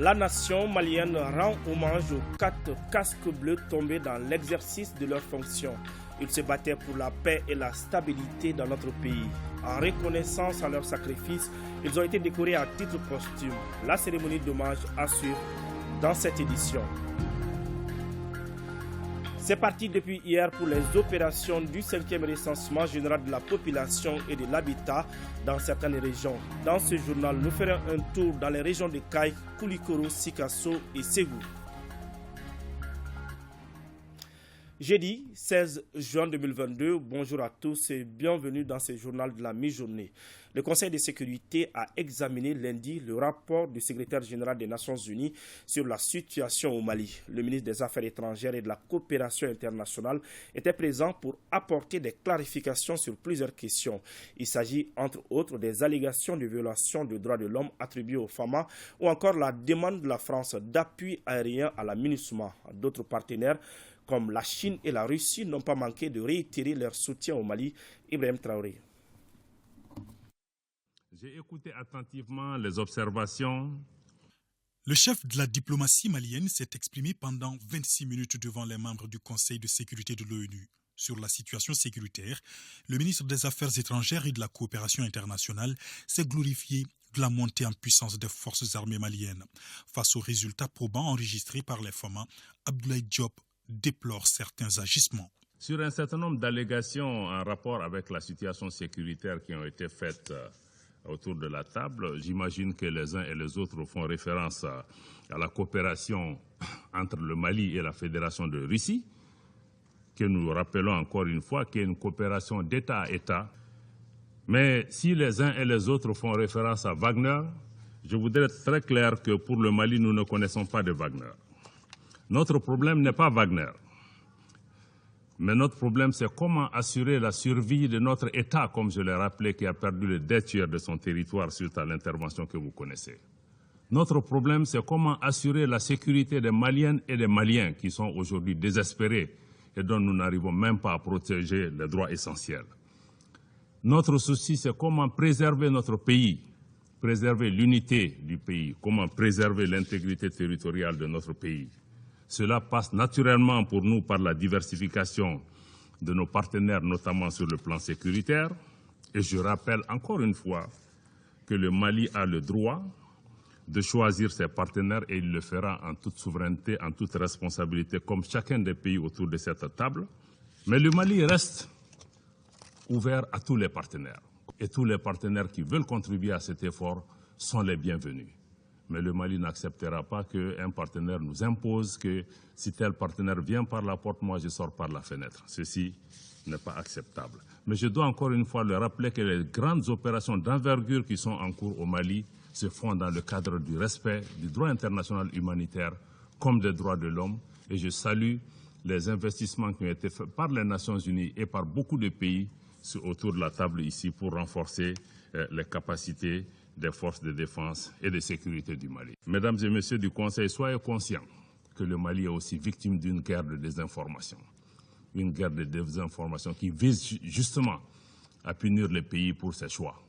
La nation malienne rend hommage aux 4 casques bleus tombés dans l'exercice de leurs fonctions. Ils se battaient pour la paix et la stabilité dans notre pays. En reconnaissance à leur sacrifice, ils ont été décorés à titre posthume. La cérémonie d'hommage assure dans cette édition. C'est parti depuis hier pour les opérations du 5e recensement général de la population et de l'habitat dans certaines régions. Dans ce journal, nous ferons un tour dans les régions de Kaï, Koulikoro, Sikasso et Ségou. Jeudi 16 juin 2022, bonjour à tous et bienvenue dans ce journal de la mi-journée. Le Conseil de sécurité a examiné lundi le rapport du secrétaire général des Nations Unies sur la situation au Mali. Le ministre des Affaires étrangères et de la coopération internationale était présent pour apporter des clarifications sur plusieurs questions. Il s'agit entre autres des allégations de violation des droits de l'homme attribuées aux FAMA ou encore la demande de la France d'appui aérien à la MINUSMA. D'autres partenaires comme la Chine et la Russie n'ont pas manqué de réitérer leur soutien au Mali. Ibrahim Traoré. J'ai écouté attentivement les observations. Le chef de la diplomatie malienne s'est exprimé pendant 26 minutes devant les membres du Conseil de sécurité de l'ONU. Sur la situation sécuritaire, le ministre des Affaires étrangères et de la coopération internationale s'est glorifié de la montée en puissance des forces armées maliennes. Face aux résultats probants enregistrés par les FAMA, Abdoulaye Diop déplore certains agissements. Sur un certain nombre d'allégations en rapport avec la situation sécuritaire qui ont été faites autour de la table, j'imagine que les uns et les autres font référence à la coopération entre le Mali et la Fédération de Russie, que nous rappelons encore une fois qu'il y a une coopération d'État à État. Mais si les uns et les autres font référence à Wagner, je voudrais être très clair que pour le Mali, nous ne connaissons pas de Wagner. Notre problème n'est pas Wagner, mais notre problème c'est comment assurer la survie de notre État, comme je l'ai rappelé, qui a perdu le 2 tiers de son territoire suite à l'intervention que vous connaissez. Notre problème c'est comment assurer la sécurité des Maliennes et des Maliens qui sont aujourd'hui désespérés et dont nous n'arrivons même pas à protéger les droits essentiels. Notre souci c'est comment préserver notre pays, préserver l'unité du pays, comment préserver l'intégrité territoriale de notre pays. Cela passe naturellement pour nous par la diversification de nos partenaires, notamment sur le plan sécuritaire. Et je rappelle encore une fois que le Mali a le droit de choisir ses partenaires et il le fera en toute souveraineté, en toute responsabilité, comme chacun des pays autour de cette table. Mais le Mali reste ouvert à tous les partenaires. Et tous les partenaires qui veulent contribuer à cet effort sont les bienvenus. Mais le Mali n'acceptera pas qu'un partenaire nous impose que si tel partenaire vient par la porte, moi je sors par la fenêtre. Ceci n'est pas acceptable. Mais je dois encore une fois le rappeler que les grandes opérations d'envergure qui sont en cours au Mali se font dans le cadre du respect du droit international humanitaire comme des droits de l'homme. Et je salue les investissements qui ont été faits par les Nations Unies et par beaucoup de pays autour de la table ici pour renforcer les capacités des forces de défense et de sécurité du Mali. Mesdames et messieurs du Conseil, soyez conscients que le Mali est aussi victime d'une guerre de désinformation. Une guerre de désinformation qui vise justement à punir les pays pour ses choix.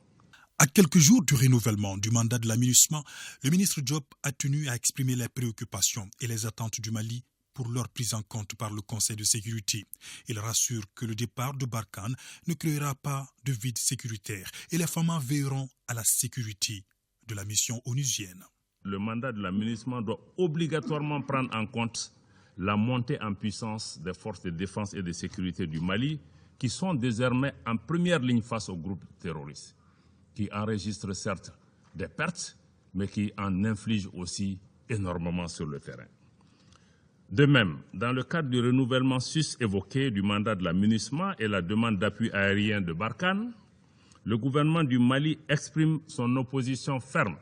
À quelques jours du renouvellement du mandat de la MINUSMA, le ministre Diop a tenu à exprimer les préoccupations et les attentes du Mali pour leur prise en compte par le Conseil de sécurité. Il rassure que le départ de Barkhane ne créera pas de vide sécuritaire et les FAMA veilleront à la sécurité de la mission onusienne. Le mandat de la MINUSMA doit obligatoirement prendre en compte la montée en puissance des forces de défense et de sécurité du Mali qui sont désormais en première ligne face aux groupes terroristes, qui enregistrent certes des pertes, mais qui en infligent aussi énormément sur le terrain. De même, dans le cadre du renouvellement sus-évoqué du mandat de la MINUSMA et la demande d'appui aérien de Barkhane, le gouvernement du Mali exprime son opposition ferme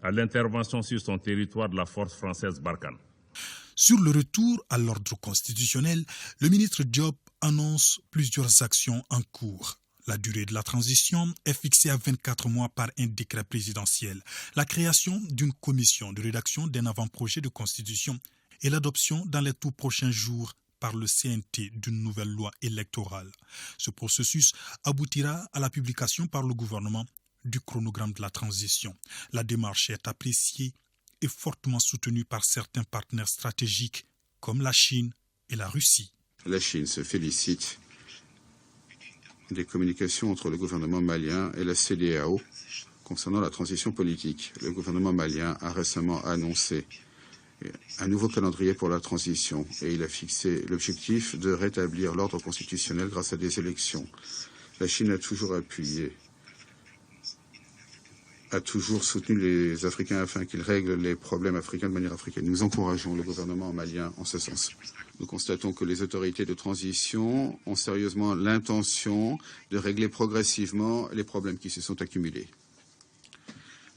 à l'intervention sur son territoire de la force française Barkhane. Sur le retour à l'ordre constitutionnel, le ministre Diop annonce plusieurs actions en cours. La durée de la transition est fixée à 24 mois par un décret présidentiel. La création d'une commission de rédaction d'un avant-projet de constitution et l'adoption dans les tout prochains jours par le CNT d'une nouvelle loi électorale. Ce processus aboutira à la publication par le gouvernement du chronogramme de la transition. La démarche est appréciée est fortement soutenu par certains partenaires stratégiques comme la Chine et la Russie. La Chine se félicite des communications entre le gouvernement malien et la CEDEAO concernant la transition politique. Le gouvernement malien a récemment annoncé un nouveau calendrier pour la transition et il a fixé l'objectif de rétablir l'ordre constitutionnel grâce à des élections. La Chine a toujours appuyé, a toujours soutenu les Africains afin qu'ils règlent les problèmes africains de manière africaine. Nous encourageons le gouvernement malien en ce sens. Nous constatons que les autorités de transition ont sérieusement l'intention de régler progressivement les problèmes qui se sont accumulés.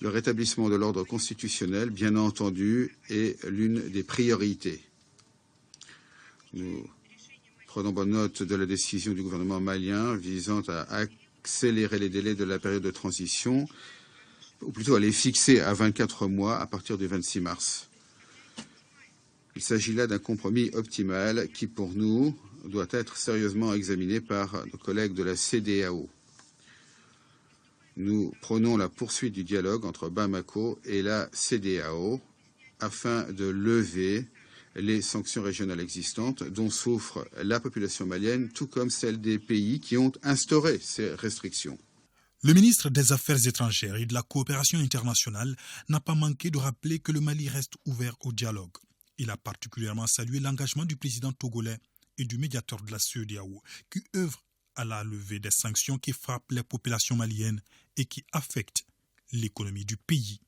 Le rétablissement de l'ordre constitutionnel, bien entendu, est l'une des priorités. Nous prenons bonne note de la décision du gouvernement malien visant à accélérer les délais de la période de transition, ou plutôt à les fixer à 24 mois à partir du 26 mars. Il s'agit là d'un compromis optimal qui, pour nous, doit être sérieusement examiné par nos collègues de la CEDEAO. Nous prônons la poursuite du dialogue entre Bamako et la CEDEAO afin de lever les sanctions régionales existantes dont souffre la population malienne, tout comme celle des pays qui ont instauré ces restrictions. Le ministre des Affaires étrangères et de la coopération internationale n'a pas manqué de rappeler que le Mali reste ouvert au dialogue. Il a particulièrement salué l'engagement du président togolais et du médiateur de la CEDEAO qui œuvrent à la levée des sanctions qui frappent les populations maliennes et qui affectent l'économie du pays.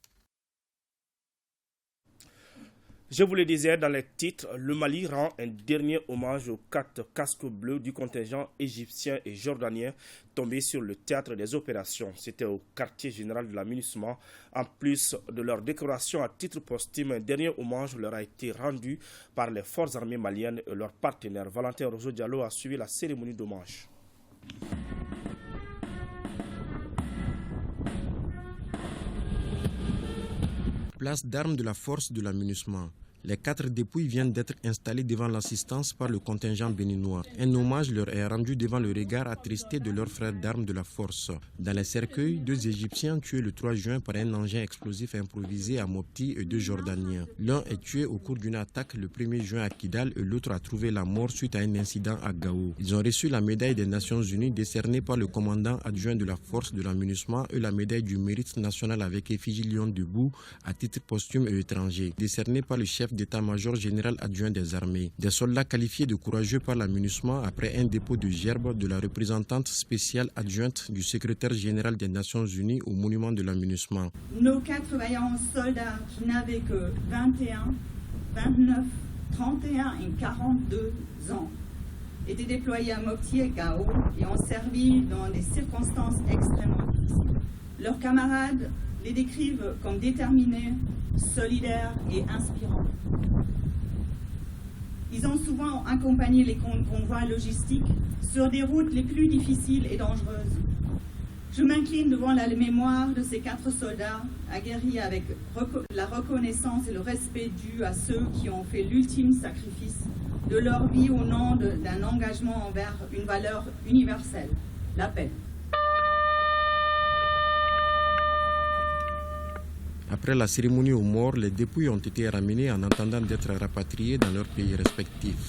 Je vous le disais dans les titres, le Mali rend un dernier hommage aux 4 casques bleus du contingent égyptien et jordanien tombés sur le théâtre des opérations. C'était au quartier général de la MINUSMA. En plus de leur décoration à titre posthume, un dernier hommage leur a été rendu par les forces armées maliennes et leurs partenaires. Valentin Rojo Diallo a suivi la cérémonie d'hommage. Place d'armes de la force de la MINUSMA. Les 4 dépouilles viennent d'être installées devant l'assistance par le contingent béninois. Un hommage leur est rendu devant le regard attristé de leurs frères d'armes de la force. Dans les cercueils, 2 Égyptiens tués le 3 juin par un engin explosif improvisé à Mopti et 2 Jordaniens. L'un est tué au cours d'une attaque le 1er juin à Kidal et l'autre a trouvé la mort suite à un incident à Gao. Ils ont reçu la médaille des Nations Unies décernée par le commandant adjoint de la force de la MINUSMA et la médaille du mérite national avec effigie lion debout à titre posthume et étranger, décernée par le chef d'état-major général adjoint des armées. Des soldats qualifiés de courageux par la MINUSMA après un dépôt de gerbes de la représentante spéciale adjointe du secrétaire général des Nations Unies au monument de la MINUSMA. Nos 4 vaillants soldats qui n'avaient que 21, 29, 31 et 42 ans étaient déployés à Mopti et Gao et ont servi dans des circonstances extrêmement difficiles. Leurs camarades les décrivent comme déterminés, solidaires et inspirants. Ils ont souvent accompagné les convois logistiques sur des routes les plus difficiles et dangereuses. Je m'incline devant la mémoire de ces 4 soldats aguerris avec la reconnaissance et le respect dû à ceux qui ont fait l'ultime sacrifice de leur vie au nom d'un engagement envers une valeur universelle, la paix. Après la cérémonie aux morts, les dépouilles ont été ramenées en attendant d'être rapatriées dans leurs pays respectifs.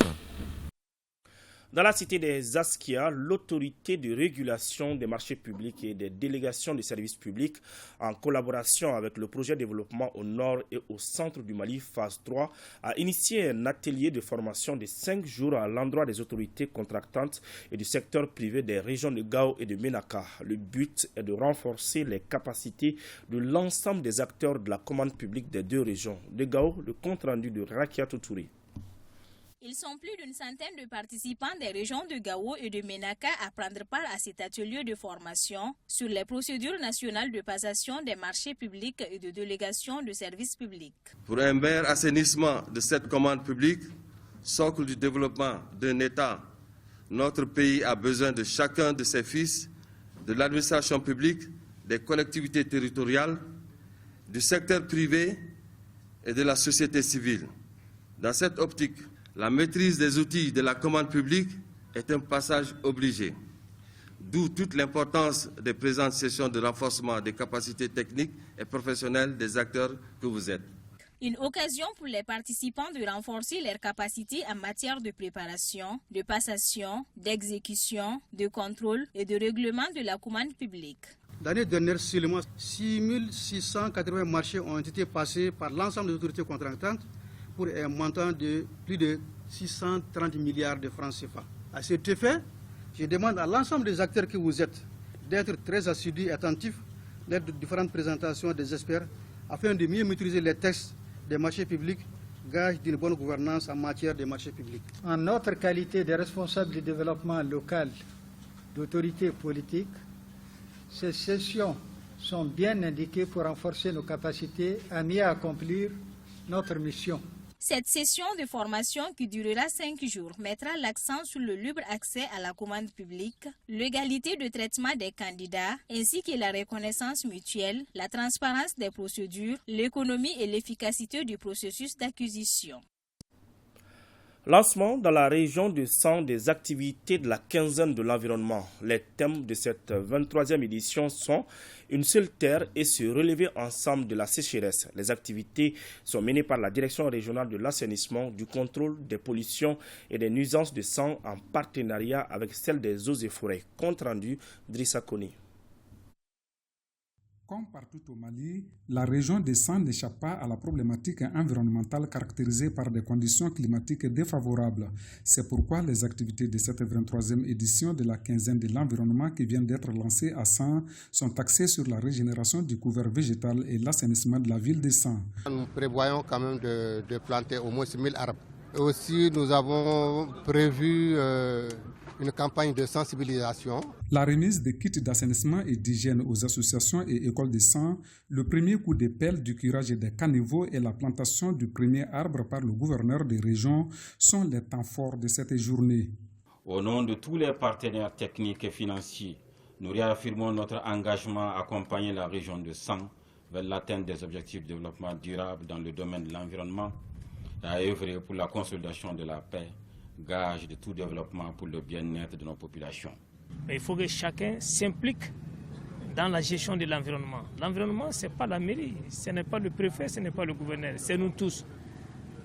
Dans la cité des Askia, l'autorité de régulation des marchés publics et des délégations de services publics, en collaboration avec le projet de développement au nord et au centre du Mali, phase 3, a initié un atelier de formation de 5 jours à l'endroit des autorités contractantes et du secteur privé des régions de Gao et de Menaka. Le but est de renforcer les capacités de l'ensemble des acteurs de la commande publique des 2 régions. De Gao, le compte-rendu de Rakia Toutouré. Ils sont plus d'une centaine de participants des régions de Gao et de Menaka à prendre part à cet atelier de formation sur les procédures nationales de passation des marchés publics et de délégation de services publics. Pour un meilleur assainissement de cette commande publique, socle du développement d'un État, notre pays a besoin de chacun de ses fils, de l'administration publique, des collectivités territoriales, du secteur privé et de la société civile. Dans cette optique, la maîtrise des outils de la commande publique est un passage obligé, d'où toute l'importance des présentes sessions de renforcement des capacités techniques et professionnelles des acteurs que vous êtes. Une occasion pour les participants de renforcer leurs capacités en matière de préparation, de passation, d'exécution, de contrôle et de règlement de la commande publique. L'année dernière, seulement 6680 marchés ont été passés par l'ensemble des autorités contractantes pour un montant de plus de 630 milliards de francs CFA. À cet effet, je demande à l'ensemble des acteurs que vous êtes d'être très assidus et attentifs lors de différentes présentations des experts afin de mieux maîtriser les textes des marchés publics, gage d'une bonne gouvernance en matière de marchés publics. En notre qualité de responsable du développement local, d'autorité politique, ces sessions sont bien indiquées pour renforcer nos capacités à mieux accomplir notre mission. Cette session de formation qui durera 5 jours mettra l'accent sur le libre accès à la commande publique, l'égalité de traitement des candidats, ainsi que la reconnaissance mutuelle, la transparence des procédures, l'économie et l'efficacité du processus d'acquisition. Lancement dans la région de San des activités de la quinzaine de l'environnement. Les thèmes de cette 23e édition sont une seule terre et se relever ensemble de la sécheresse. Les activités sont menées par la direction régionale de l'assainissement, du contrôle des pollutions et des nuisances de sang en partenariat avec celle des eaux et forêts. Compte rendu Drissa Koni. Comme partout au Mali, la région des San n'échappe pas à la problématique environnementale caractérisée par des conditions climatiques défavorables. C'est pourquoi les activités de cette 23e édition de la quinzaine de l'environnement qui vient d'être lancée à San sont axées sur la régénération du couvert végétal et l'assainissement de la ville de San. Nous prévoyons quand même de planter au moins 1000 arbres. Et aussi, nous avons prévu une campagne de sensibilisation. La remise des kits d'assainissement et d'hygiène aux associations et écoles de sang, le premier coup de pelle du curage des caniveaux et la plantation du premier arbre par le gouverneur des régions sont les temps forts de cette journée. Au nom de tous les partenaires techniques et financiers, nous réaffirmons notre engagement à accompagner la région de San vers l'atteinte des objectifs de développement durable dans le domaine de l'environnement et à œuvrer pour la consolidation de la paix, gage de tout développement pour le bien-être de nos populations. Il faut que chacun s'implique dans la gestion de l'environnement. L'environnement, ce n'est pas la mairie, ce n'est pas le préfet, ce n'est pas le gouverneur, c'est nous tous.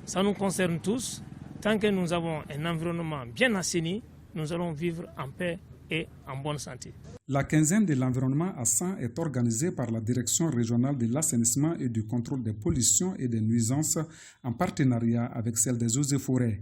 Ça nous concerne tous. Tant que nous avons un environnement bien assaini, nous allons vivre en paix et en bonne santé. La quinzaine de l'environnement à San est organisée par la Direction régionale de l'assainissement et du contrôle des pollutions et des nuisances en partenariat avec celle des eaux et forêts.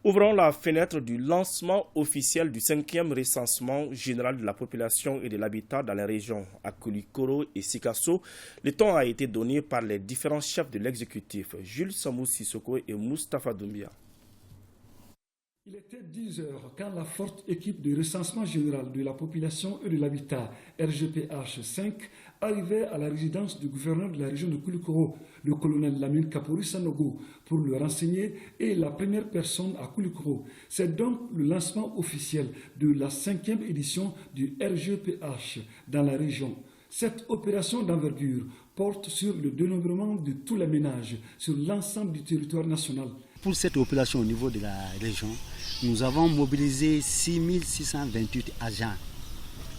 Ouvrons la fenêtre du lancement officiel du 5e recensement général de la population et de l'habitat dans les régions Akulikoro et Sikasso. Le temps a été donné par les différents chefs de l'exécutif, Jules Samou Sissoko et Moustapha Doumbia. Il était 10 heures quand la forte équipe de recensement général de la population et de l'habitat, RGPH 5, arrivait à la résidence du gouverneur de la région de Koulikoro, le colonel Lamine Kapori Sanogo, pour le renseigner et la première personne à Koulikoro. C'est donc le lancement officiel de la 5e édition du RGPH dans la région. Cette opération d'envergure porte sur le dénombrement de tous les ménages sur l'ensemble du territoire national. Pour cette opération au niveau de la région, nous avons mobilisé 6628 agents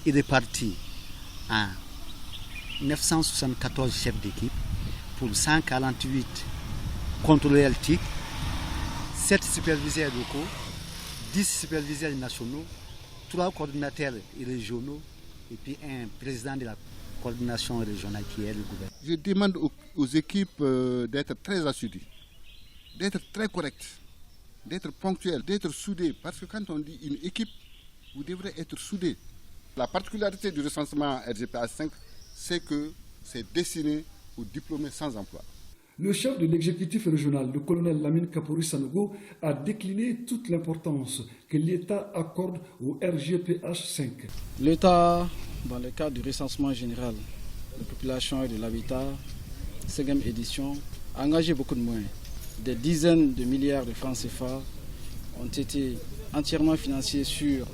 et répartis en 974 chefs d'équipe pour 148 contrôleurs TIC, 7 superviseurs locaux, 10 superviseurs nationaux, 3 coordinateurs régionaux et puis un président de la coordination régionale qui est le gouverneur. Je demande aux équipes d'être très assidues, d'être très correctes, d'être ponctuelles, d'être soudées. Parce que quand on dit une équipe, vous devrez être soudés. La particularité du recensement RGPH 5, c'est que c'est destiné aux diplômés sans emploi. Le chef de l'exécutif régional, le colonel Lamine Kapori Sanogo, a décliné toute l'importance que l'État accorde au RGPH 5. L'État, dans le cadre du recensement général de la population et de l'habitat, 5e édition, a engagé beaucoup de moyens. Des dizaines de milliards de francs CFA ont été entièrement financés sur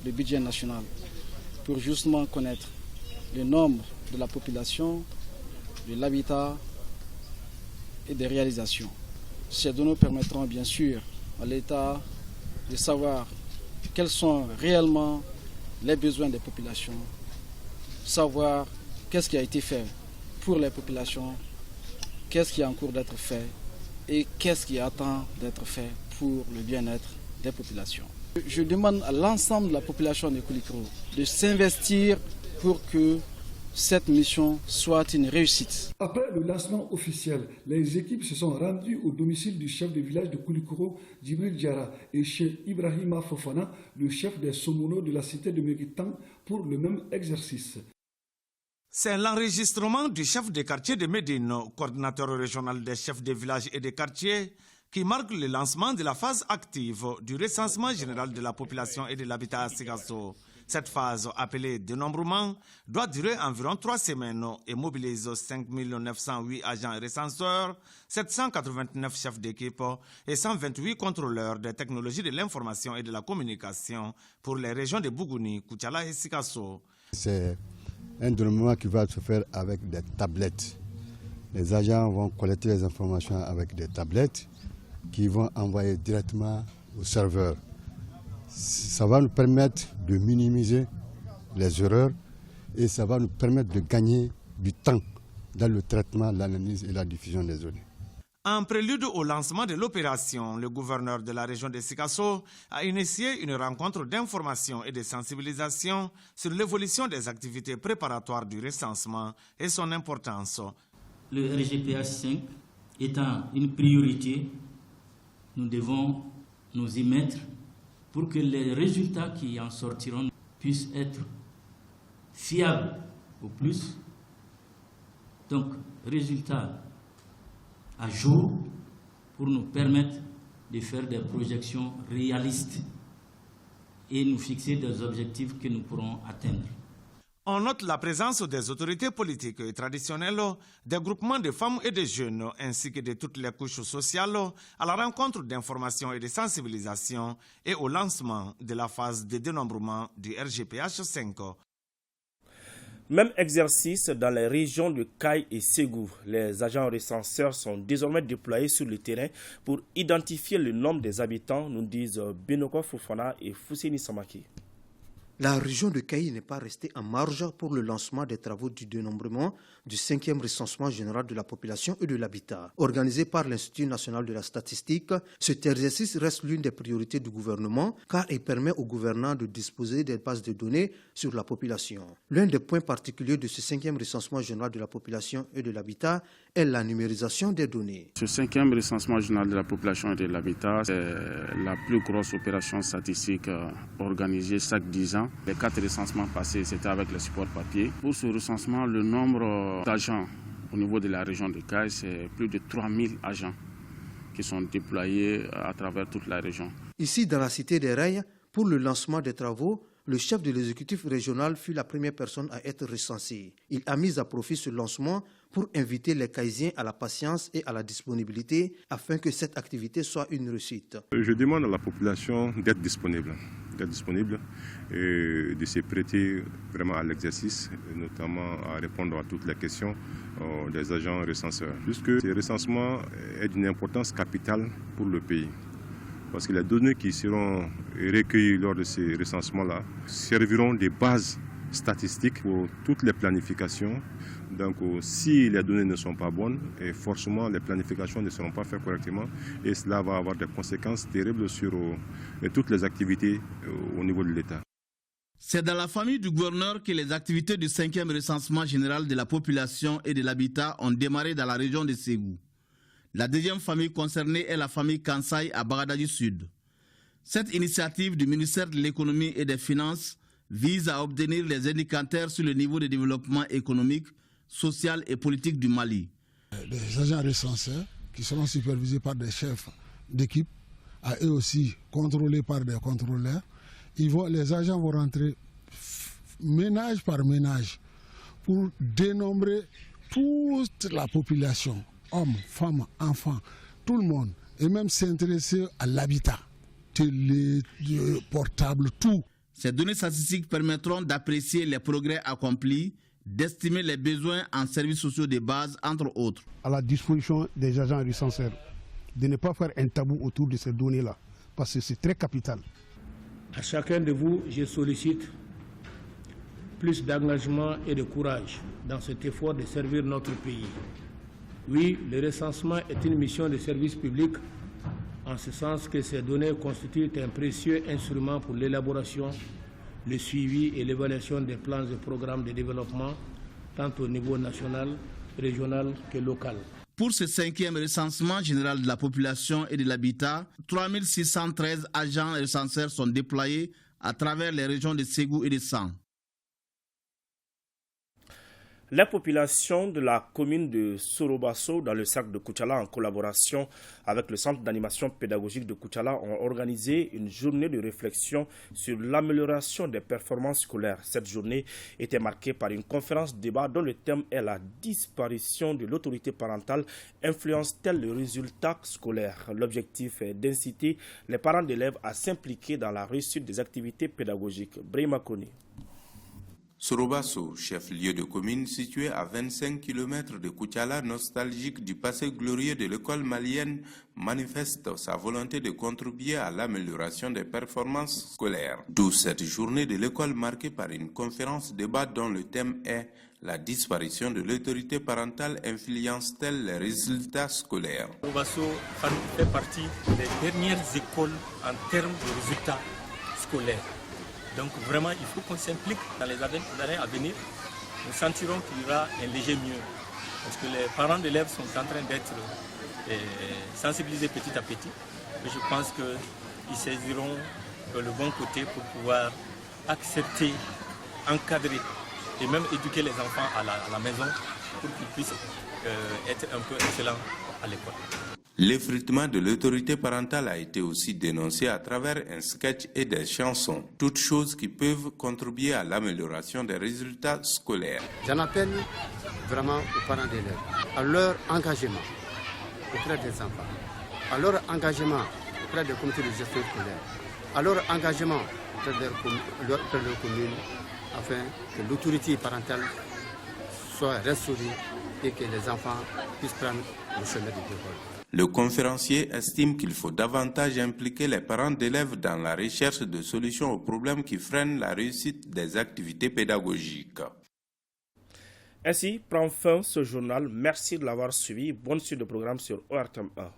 le budget national pour justement connaître le nombre de la population, de l'habitat et des réalisations. Ces données permettront bien sûr à l'État de savoir quels sont réellement les besoins des populations, savoir qu'est-ce qui a été fait pour les populations, qu'est-ce qui est en cours d'être fait et qu'est-ce qui attend d'être fait pour le bien-être des populations. Je demande à l'ensemble de la population de Koulikoro de s'investir pour que cette mission soit une réussite. Après le lancement officiel, les équipes se sont rendues au domicile du chef de village de Koulikoro, Djibril Diarra, et chez Ibrahima Fofana, le chef des Somono de la cité de Meguitan, pour le même exercice. C'est l'enregistrement du chef de quartier de Médine, coordinateur régional des chefs de village et des quartiers, qui marque le lancement de la phase active du recensement général de la population et de l'habitat à Sigasso. Cette phase, appelée dénombrement, doit durer environ 3 semaines et mobilise 5 908 agents recenseurs, 789 chefs d'équipe et 128 contrôleurs des technologies de l'information et de la communication pour les régions de Bougouni, Koutiala et Sigasso. C'est un dénombrement qui va se faire avec des tablettes. Les agents vont collecter les informations avec des tablettes qui vont envoyer directement au serveur. Ça va nous permettre de minimiser les erreurs et ça va nous permettre de gagner du temps dans le traitement, l'analyse et la diffusion des données. En prélude au lancement de l'opération, le gouverneur de la région de Sigasso a initié une rencontre d'information et de sensibilisation sur l'évolution des activités préparatoires du recensement et son importance. Le RGPH 5 étant une priorité, nous devons nous y mettre pour que les résultats qui en sortiront puissent être fiables au plus. Donc, résultats à jour pour nous permettre de faire des projections réalistes et nous fixer des objectifs que nous pourrons atteindre. On note la présence des autorités politiques et traditionnelles, des groupements de femmes et de jeunes, ainsi que de toutes les couches sociales, à la rencontre d'information et de sensibilisation et au lancement de la phase de dénombrement du RGPH 5. Même exercice dans les régions de Kayes et Ségou. Les agents recenseurs sont désormais déployés sur le terrain pour identifier le nombre des habitants, nous disent Benoko Fofana et Fousseni Samaki. La région de Kayes n'est pas restée en marge pour le lancement des travaux du dénombrement du 5e recensement général de la population et de l'habitat. Organisé par l'Institut national de la statistique, cet exercice reste l'une des priorités du gouvernement car il permet aux gouvernants de disposer des bases de données sur la population. L'un des points particuliers de ce 5e recensement général de la population et de l'habitat est la numérisation des données. Ce 5e recensement général de la population et de l'habitat, c'est la plus grosse opération statistique organisée chaque 10 ans. Les 4 recensements passés, c'était avec les supports papier. Pour ce recensement, le nombre d'agents au niveau de la région de Kayes, c'est plus de 3000 agents qui sont déployés à travers toute la région. Ici, dans la cité des Rails, pour le lancement des travaux, le chef de l'exécutif régional fut la première personne à être recensée. Il a mis à profit ce lancement pour inviter les Kayesiens à la patience et à la disponibilité afin que cette activité soit une réussite. Je demande à la population d'être disponible et de se prêter vraiment à l'exercice, notamment à répondre à toutes les questions des agents recenseurs. Puisque ce recensement est d'une importance capitale pour le pays. Parce que les données qui seront recueillies lors de ces recensements-là serviront de base statistique pour toutes les planifications. Donc si les données ne sont pas bonnes, et forcément les planifications ne seront pas faites correctement et cela va avoir des conséquences terribles sur toutes les activités au niveau de l'État. C'est dans la famille du gouverneur que les activités du 5e recensement général de la population et de l'habitat ont démarré dans la région de Ségou. La deuxième famille concernée est la famille Kansai à Bagadadi Sud. Cette initiative du ministère de l'économie et des finances vise à obtenir les indicateurs sur le niveau de développement économique, social et politique du Mali. Les agents recenseurs qui seront supervisés par des chefs d'équipe, à eux aussi contrôlés par des contrôleurs, les agents vont rentrer ménage par ménage pour dénombrer toute la population. Hommes, femmes, enfants, tout le monde, et même s'intéresser à l'habitat, télé, portable, tout. Ces données statistiques permettront d'apprécier les progrès accomplis, d'estimer les besoins en services sociaux de base, entre autres. À la disposition des agents recenseurs, de ne pas faire un tabou autour de ces données-là, parce que c'est très capital. À chacun de vous, je sollicite plus d'engagement et de courage dans cet effort de servir notre pays. Oui, le recensement est une mission de service public, en ce sens que ces données constituent un précieux instrument pour l'élaboration, le suivi et l'évaluation des plans et programmes de développement, tant au niveau national, régional que local. Pour ce 5e recensement général de la population et de l'habitat, 3613 agents recenseurs sont déployés à travers les régions de Ségou et de San. La population de la commune de Sorobasso, dans le cercle de Koutiala, en collaboration avec le centre d'animation pédagogique de Koutiala, ont organisé une journée de réflexion sur l'amélioration des performances scolaires. Cette journée était marquée par une conférence-débat dont le thème est la disparition de l'autorité parentale influence-t-elle le résultat scolaire. L'objectif est d'inciter les parents d'élèves à s'impliquer dans la réussite des activités pédagogiques. Brahima Kone. Sorobasso, chef-lieu de commune situé à 25 km de Koutiala, nostalgique du passé glorieux de l'école malienne, manifeste sa volonté de contribuer à l'amélioration des performances scolaires. D'où cette journée de l'école marquée par une conférence-débat dont le thème est « La disparition de l'autorité parentale influence-t-elle les résultats scolaires ?» Sorobasso fait partie des dernières écoles en termes de résultats scolaires. Donc vraiment, il faut qu'on s'implique dans les années à venir. Nous sentirons qu'il y aura un léger mieux. Parce que les parents d'élèves sont en train d'être sensibilisés petit à petit. Et je pense qu'ils saisiront le bon côté pour pouvoir accepter, encadrer et même éduquer les enfants à la maison pour qu'ils puissent être un peu excellents à l'école. L'effritement de l'autorité parentale a été aussi dénoncé à travers un sketch et des chansons, toutes choses qui peuvent contribuer à l'amélioration des résultats scolaires. J'en appelle vraiment aux parents d'élèves, à leur engagement auprès des enfants, à leur engagement auprès des comités de gestion scolaire, à leur engagement auprès de leur commune, afin que l'autorité parentale soit restaurée et que les enfants puissent prendre le chemin du développement. Le conférencier estime qu'il faut davantage impliquer les parents d'élèves dans la recherche de solutions aux problèmes qui freinent la réussite des activités pédagogiques. Ainsi prend fin ce journal. Merci de l'avoir suivi. Bonne suite de programme sur ORTM1.